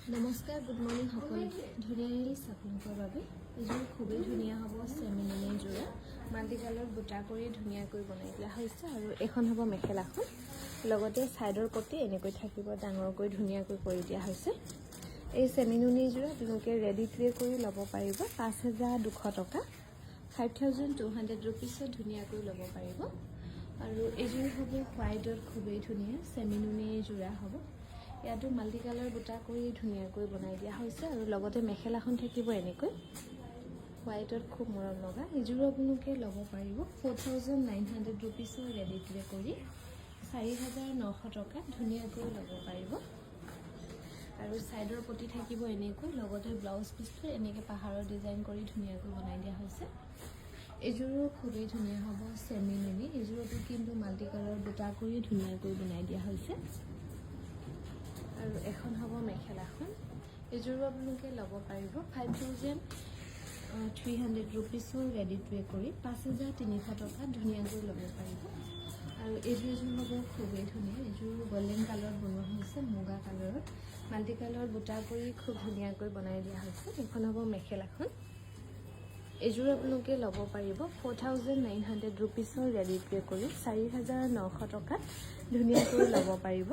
নমস্কাৰ, good morning সকলোকে। ধুনীয়া ৰিলছ আপোনালোকৰ বাবে এইযোৰ খুবেই ধুনীয়া হ'ব। চেমিনিৰ যোৰা মাল্টি কালাৰত বুটা কৰি ধুনীয়াকৈ বনাই দিয়া হৈছে আৰু এখন হ'ব মেখেলাখন। লগতে ছাইডৰ পটি এনেকৈ থাকিব, ডাঙৰকৈ ধুনীয়াকৈ কৰি দিয়া হৈছে। এই চেমিনুনিৰ যোৰা আপোনালোকে ৰেডি টু ৱেৰ কৰি ল'ব পাৰিব। ৫,২০০ টকা, 5,200 ৰুপিছত ধুনীয়াকৈ ল'ব পাৰিব। আৰু এইযোৰ হ'ব হোৱাইটত খুবেই ধুনীয়া চেমিনুনিৰ যোৰা হ'ব। ইয়াতো মাল্টি কালাৰ বুটা কৰি ধুনীয়াকৈ বনাই দিয়া হৈছে আৰু লগতে মেখেলাখন থাকিব এনেকৈ হোৱাইটত খুব মৰম লগা। এইযোৰো আপোনালোকে ল'ব পাৰিব 4,900 ৰুপিছৰ ৰেডি টু ৱেৰ কৰি 4,900 টকাত ধুনীয়াকৈ ল'ব পাৰিব। আৰু ছাইডৰ পটি থাকিব এনেকৈ, লগতে ব্লাউজ পিচটো এনেকৈ পাহাৰৰ ডিজাইন কৰি ধুনীয়াকৈ বনাই দিয়া হৈছে। এইযোৰো খুবেই ধুনীয়া হ'ব চেমিনুনি। এইযোৰতো কিন্তু মাল্টি কালাৰ বুটা কৰি ধুনীয়াকৈ বনাই দিয়া হৈছে। আৰু এখন হ'ব মেখেলাখন। এইযোৰো আপোনালোকে ল'ব পাৰিব 5,300 ৰুপিছৰ ৰেডি টু ৱেৰ কৰি 5,300 টকাত ধুনীয়াকৈ ল'ব পাৰিব। আৰু এইযোৰ হ'ব খুবেই ধুনীয়া। এইযোৰ গল্ডেন কালাৰত বনোৱা হৈছে, মুগা কালাৰত মাল্টি কালাৰত বুটা কৰি খুব ধুনীয়াকৈ বনাই দিয়া হৈছে। এইখন হ'ব মেখেলাখন। এইযোৰ আপোনালোকে ল'ব পাৰিব 4,900 ৰুপিছৰ ৰেডি টু ৱেৰ কৰি 4,900 টকাত ধুনীয়াকৈ ল'ব পাৰিব।